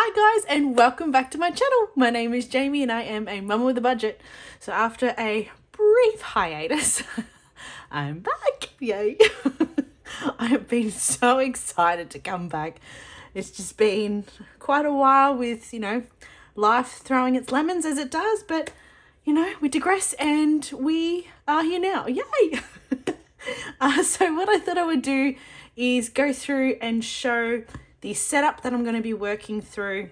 Hi guys, and welcome back to my channel. My name is Jayme and I am a mama with a budget. So after a brief hiatus, I'm back, yay. I have been so excited to come back. It's just been quite a while with, life throwing its lemons as it does, but we digress and we are here now, yay. So what I thought I would do is go through and show the setup that I'm going to be working through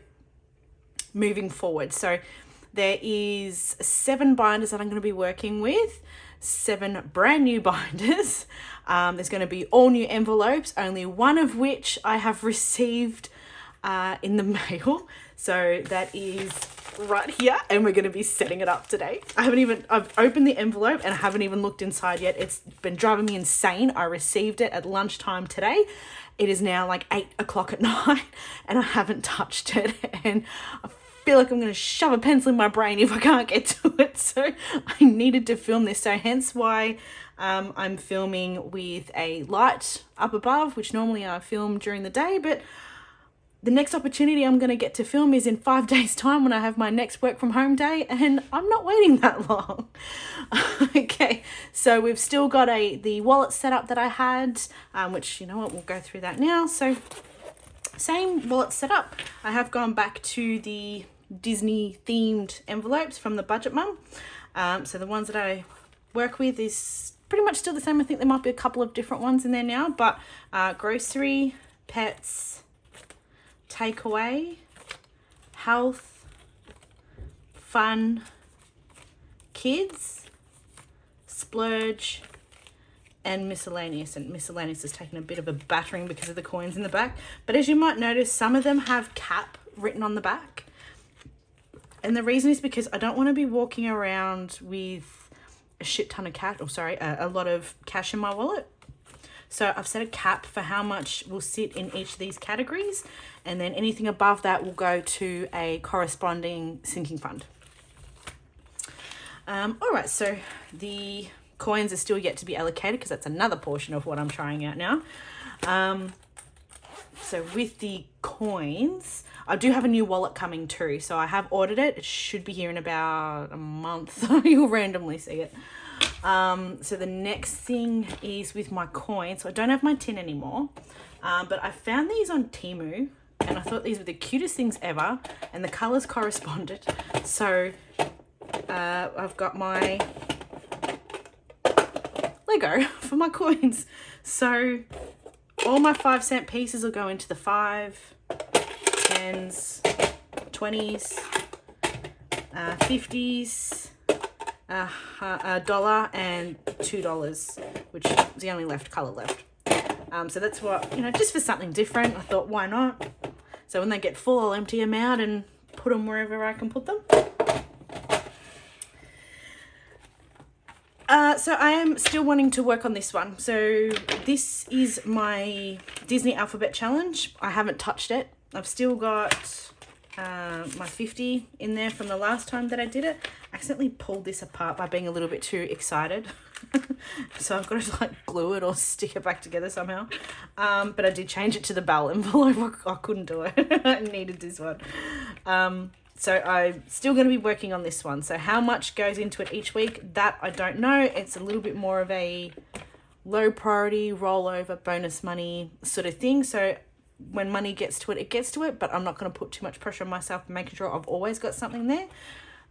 moving forward. So there is 7 binders that I'm going to be working with, 7 brand new binders. There's going to be all new envelopes, only one of which I have received in the mail. So that is right here, and we're going to be setting it up today. I've opened the envelope and I haven't even looked inside yet. It's been driving me insane. I received it at lunchtime today. It is now like 8 o'clock at night and I haven't touched it, and I feel like I'm going to shove a pencil in my brain if I can't get to it. So I needed to film this. So hence why I'm filming with a light up above, which normally I film during the day, but the next opportunity I'm going to get to film is in 5 days' time when I have my next work from home day, and I'm not waiting that long. Okay, so we've still got the wallet setup that I had, which, you know what, we'll go through that now. So same wallet setup. I have gone back to the Disney themed envelopes from the Budget Mum. So the ones that I work with is pretty much still the same. I think there might be a couple of different ones in there now, but grocery, pets, takeaway, health, fun, kids, splurge, and miscellaneous. And miscellaneous has taken a bit of a battering because of the coins in the back. But as you might notice, some of them have cap written on the back. And the reason is because I don't want to be walking around with a shit ton of cash, a lot of cash in my wallet. So I've set a cap for how much will sit in each of these categories, and then anything above that will go to a corresponding sinking fund. All right, so the coins are still yet to be allocated because that's another portion of what I'm trying out now. So with the coins, I do have a new wallet coming too. So I have ordered it. It should be here in about a month. You'll randomly see it. So the next thing is with my coins. So I don't have my tin anymore, but I found these on Temu and I thought these were the cutest things ever, and the colors corresponded. So I've got my Lego for my coins. So all my 5-cent pieces will go into the 5, 10s, 20s, 50s, $1 and $2, which is the only color left. So that's what, just for something different, I thought, why not? So when they get full, I'll empty them out and put them wherever I can put them. So I am still wanting to work on this one. So this is my Disney Alphabet Challenge. I haven't touched it. I've still got my 50 in there from the last time that I did it. I accidentally pulled this apart by being a little bit too excited. So I've got to glue it or stick it back together somehow. But I did change it to the bell envelope. I couldn't do it. I needed this one. So I'm still going to be working on this one. So how much goes into it each week, that I don't know. It's a little bit more of a low priority rollover bonus money sort of thing. So when money gets to it, it gets to it, but I'm not going to put too much pressure on myself, making sure I've always got something there.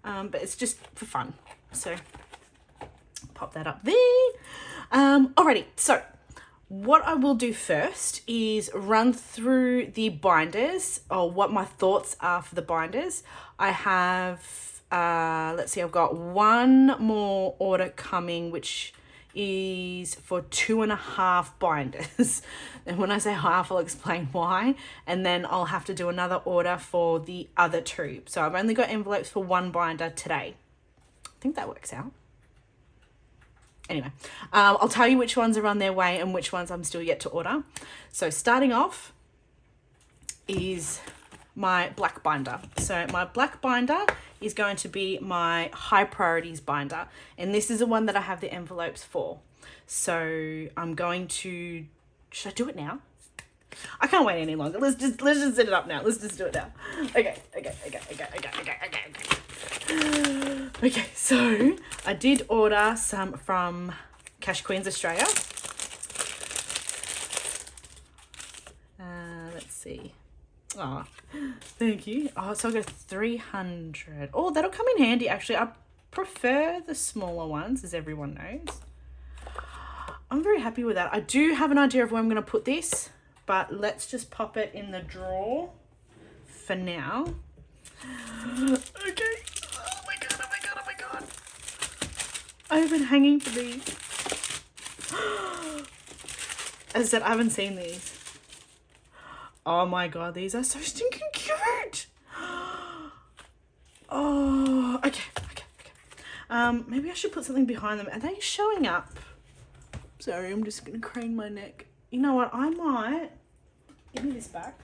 But it's just for fun. So pop that up there. Alrighty, so what I will do first is run through the binders, or what my thoughts are for the binders. I have, let's see, I've got one more order coming, which is for 2.5 binders. And when I say half, I'll explain why. And then I'll have to do another order for the other 2. So I've only got envelopes for 1 binder today. I think that works out. Anyway, I'll tell you which ones are on their way and which ones I'm still yet to order. So starting off is my black binder. So my black binder is going to be my high priorities binder. And this is the one that I have the envelopes for. So I'm going to, should I do it now? I can't wait any longer. Let's just set it up now. Let's just do it now. Okay. Okay, so I did order some from Cash Queens Australia. Let's see. Oh, thank you. Oh, so I got 300. Oh, that'll come in handy actually. I prefer the smaller ones, as everyone knows. I'm very happy with that. I do have an idea of where I'm going to put this, but let's just pop it in the drawer for now. Okay. Oh my god. I've been hanging for these. As I said, I haven't seen these. Oh my god, these are so stinking cute. Oh, okay. Maybe I should put something behind them. Are they showing up? Sorry, I'm just gonna crane my neck. You know what? I might. Give me this back.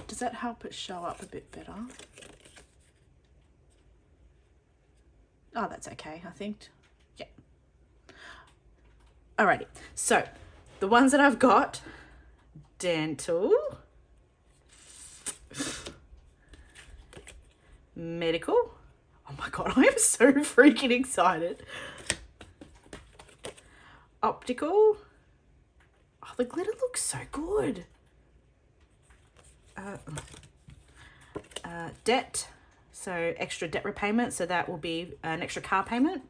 Does that help it show up a bit better? Oh, that's okay, I think. Yeah. Alrighty. So, the ones that I've got: dental, medical. Oh my god, I am so freaking excited. Optical. Oh, the glitter looks so good. Debt. So extra debt repayment. So that will be an extra car payment.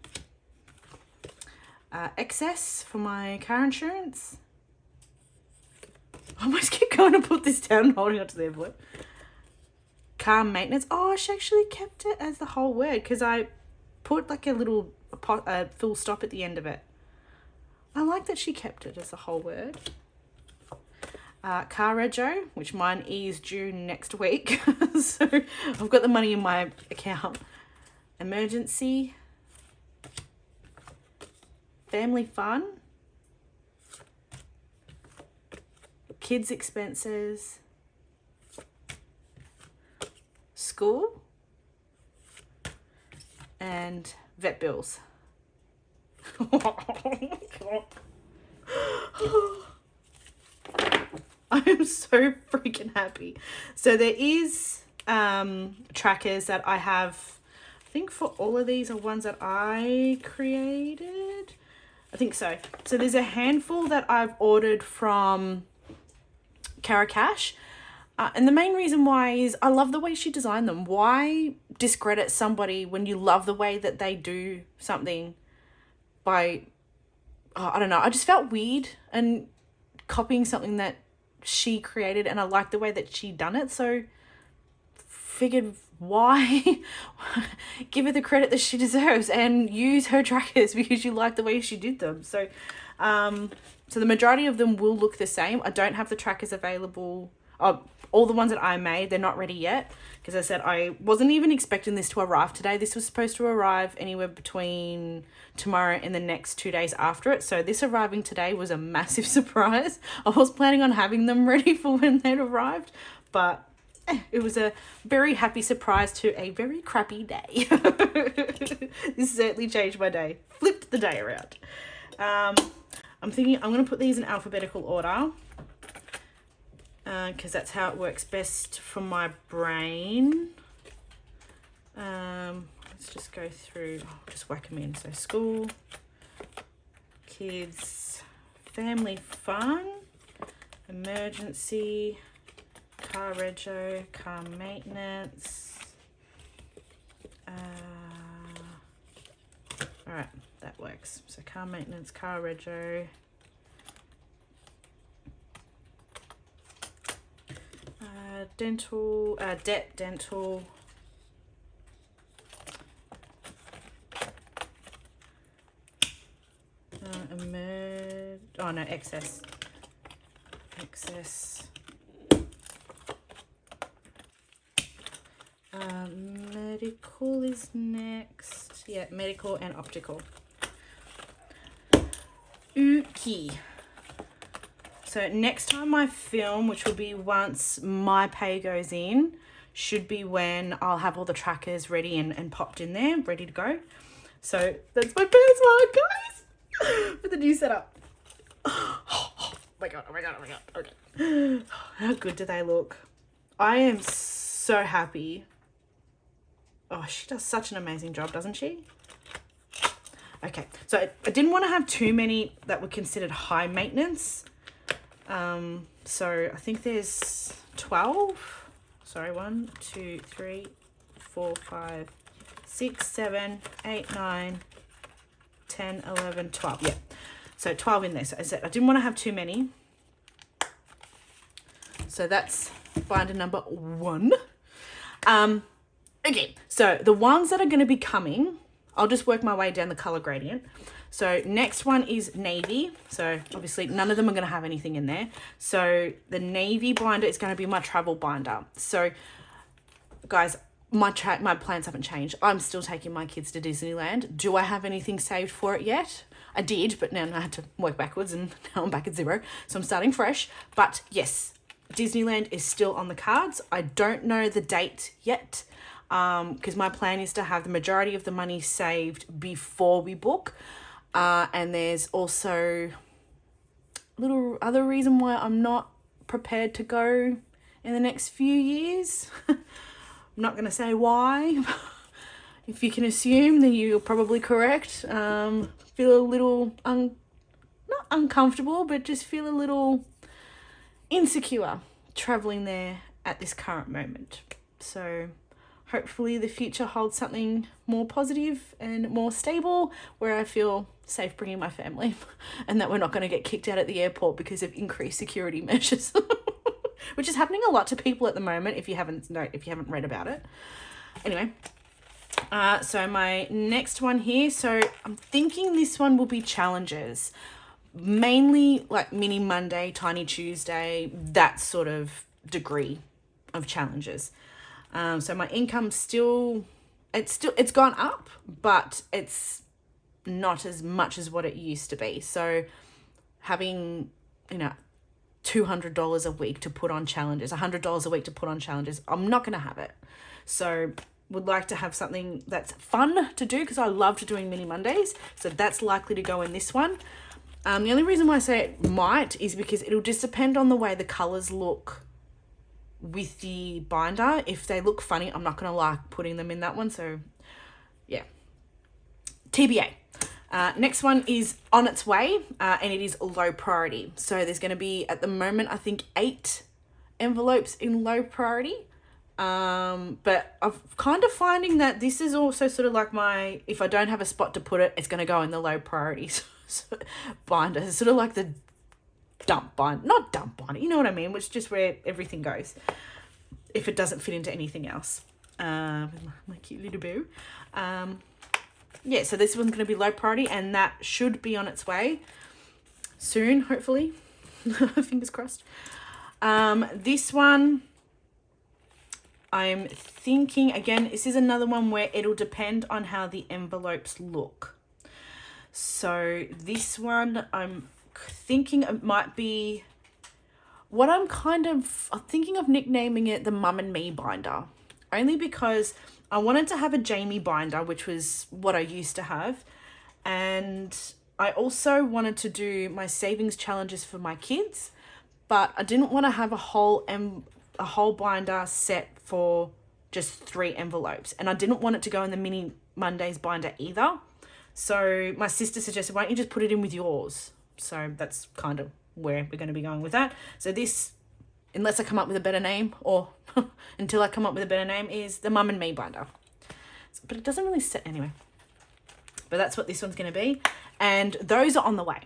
Excess for my car insurance. I almost keep going to put this down and holding onto the envelope. Car maintenance. Oh, she actually kept it as the whole word because I put like a little full stop at the end of it. I like that she kept it as the whole word. Car rego, which mine is due next week. So I've got the money in my account. Emergency. Family fun. Kids expenses. School. And vet bills. I am so freaking happy. So there is trackers that I have. I think for all of these are ones that I created. I think so. So there's a handful that I've ordered from Cara Cash. And the main reason why is I love the way she designed them. Why discredit somebody when you love the way that they do something by, I don't know. I just felt weird and copying something that she created, and I like the way that she done it. So figured why give her the credit that she deserves and use her trackers because you like the way she did them. So so the majority of them will look the same. I don't have the trackers available. All the ones that I made, they're not ready yet. Because I said I wasn't even expecting this to arrive today. This was supposed to arrive anywhere between tomorrow and the next 2 days after it. So this arriving today was a massive surprise. I was planning on having them ready for when they'd arrived. But it was a very happy surprise to a very crappy day. This certainly changed my day. Flipped the day around. I'm thinking I'm going to put these in alphabetical order. Because that's how it works best for my brain. Let's just go through, just whack them in. So school, kids, family fun, emergency, car rego, car maintenance. All right, that works. So car maintenance, car rego. Dental, debt, dental, excess, medical is next. Yeah, medical and optical. Okay. So next time I film, which will be once my pay goes in, should be when I'll have all the trackers ready and popped in there, ready to go. So that's my first one, guys, with the new setup. my god, oh my god, oh my god. Okay. How good do they look? I am so happy. Oh, she does such an amazing job, doesn't she? Okay, so I didn't want to have too many that were considered high maintenance. So I think there's 12. Sorry, 1, 2, 3, 4, 5, 6, 7, 8, 9, 10, 11, 12. Yeah, so 12 in there. So I didn't want to have too many. So that's binder number 1. Okay, so the ones that are going to be coming, I'll just work my way down the color gradient. So next one is navy. So obviously none of them are going to have anything in there. So the navy binder is going to be my travel binder. So guys, my plans haven't changed. I'm still taking my kids to Disneyland. Do I have anything saved for it yet? I did, but now I had to work backwards and now I'm back at 0. So I'm starting fresh. But yes, Disneyland is still on the cards. I don't know the date yet, because my plan is to have the majority of the money saved before we book. And there's also a little other reason why I'm not prepared to go in the next few years. I'm not going to say why. If you can assume, then you're probably correct. Feel a little, not uncomfortable, but just feel a little insecure traveling there at this current moment. So hopefully the future holds something more positive and more stable where I feel safe bringing my family and that we're not going to get kicked out at the airport because of increased security measures, which is happening a lot to people at the moment if you haven't read about it. Anyway, so my next one here, so I'm thinking this one will be challenges, mainly like mini Monday, tiny Tuesday, that sort of degree of challenges. So my income it's gone up, but it's not as much as what it used to be. So having, $200 a week to put on challenges, $100 a week to put on challenges, I'm not going to have it. So would like to have something that's fun to do because I loved doing mini Mondays. So that's likely to go in this one. The only reason why I say it might is because it'll just depend on the way the colors look with the binder. If they look funny, I'm not going to like putting them in that one. So yeah, TBA. Next one is on its way, and it is low priority. So there's going to be, at the moment, I think 8 envelopes in low priority. But I'm kind of finding that this is also sort of like if I don't have a spot to put it, it's going to go in the low priorities binder. It's sort of like the dump binder, not dump binder, you know what I mean? Which is just where everything goes if it doesn't fit into anything else. My cute little boo. Yeah, so this one's going to be low priority and that should be on its way soon, hopefully. Fingers crossed. This one, I'm thinking, again, this is another one where it'll depend on how the envelopes look. So this one, I'm thinking it might be I'm thinking of nicknaming it the Mum and Me binder, only because I wanted to have a Jayme binder, which was what I used to have. And I also wanted to do my savings challenges for my kids, but I didn't want to have a whole binder set for just 3 envelopes. And I didn't want it to go in the mini Mondays binder either. So my sister suggested, why don't you just put it in with yours? So that's kind of where we're going to be going with that. So this, unless I come up with a better name, or until I come up with a better name, is the Mum and Me binder. But it doesn't really set anyway. But that's what this one's going to be. And those are on the way.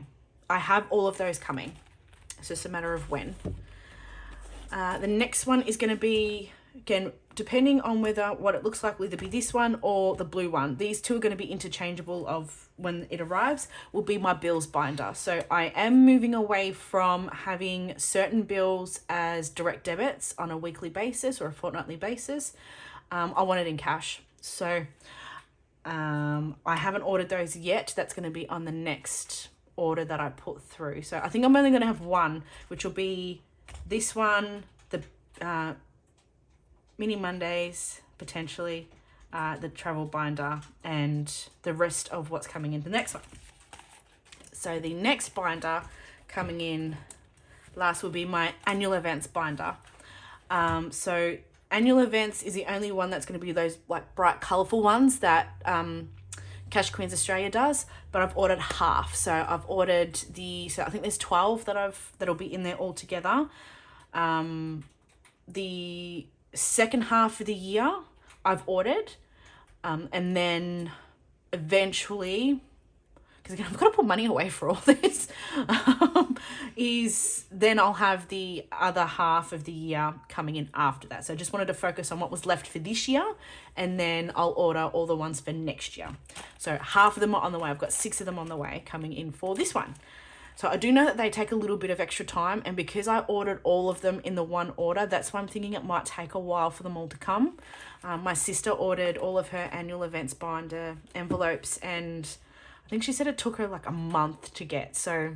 I have all of those coming. It's just a matter of when. The next one is going to be, again, depending on what it looks like, will either be this one or the blue one. These two are going to be interchangeable of when it arrives, will be my bills binder. So I am moving away from having certain bills as direct debits on a weekly basis or a fortnightly basis. I want it in cash. So I haven't ordered those yet. That's going to be on the next order that I put through. So I think I'm only going to have one, which will be this one, the mini Mondays, potentially, the travel binder, and the rest of what's coming in the next one. So the next binder coming in last will be my annual events binder. So annual events is the only one that's going to be those like bright colourful ones that Cash Queens Australia does, but I've ordered half. So I've ordered so I think there's 12 that'll be in there all together. The second half of the year I've ordered, and then eventually, because again I've got to put money away for all this, is then I'll have the other half of the year coming in after that. So I just wanted to focus on what was left for this year, and then I'll order all the ones for next year. So half of them are on the way. I've got 6 of them on the way coming in for this one. So I do know that they take a little bit of extra time, and because I ordered all of them in the one order, that's why I'm thinking it might take a while for them all to come. My sister ordered all of her annual events binder envelopes, and I think she said it took her like a month to get. So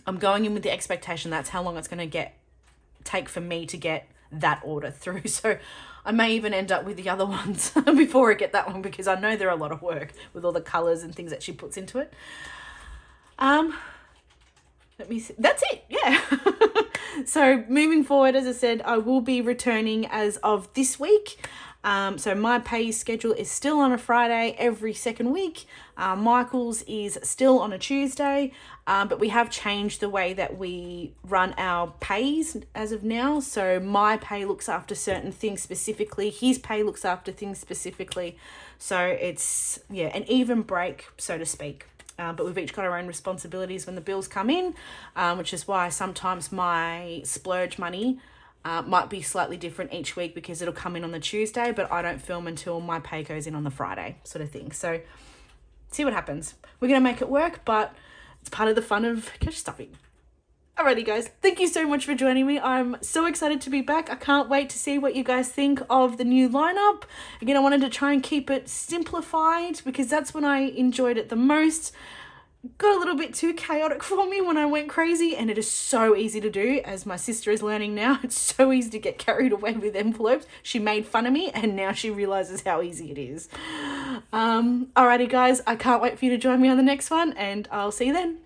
I'm going in with the expectation that's how long it's going to take for me to get that order through. So I may even end up with the other ones before I get that one, because I know they're a lot of work with all the colours and things that she puts into it. Let me see. That's it. Yeah. So moving forward, as I said, I will be returning as of this week. So my pay schedule is still on a Friday every second week. Michael's is still on a Tuesday, but we have changed the way that we run our pays as of now. So my pay looks after certain things specifically. His pay looks after things specifically. So it's, an even break, so to speak. But we've each got our own responsibilities when the bills come in, which is why sometimes my splurge money might be slightly different each week, because it'll come in on the Tuesday, but I don't film until my pay goes in on the Friday, sort of thing. So see what happens. We're going to make it work, but it's part of the fun of cash stuffing. Alrighty guys, thank you so much for joining me. I'm so excited to be back. I can't wait to see what you guys think of the new lineup. Again, I wanted to try and keep it simplified, because that's when I enjoyed it the most. Got a little bit too chaotic for me when I went crazy, and it is so easy to do, as my sister is learning now. It's so easy to get carried away with envelopes. She made fun of me, and now she realizes how easy it is. Alrighty guys, I can't wait for you to join me on the next one, and I'll see you then.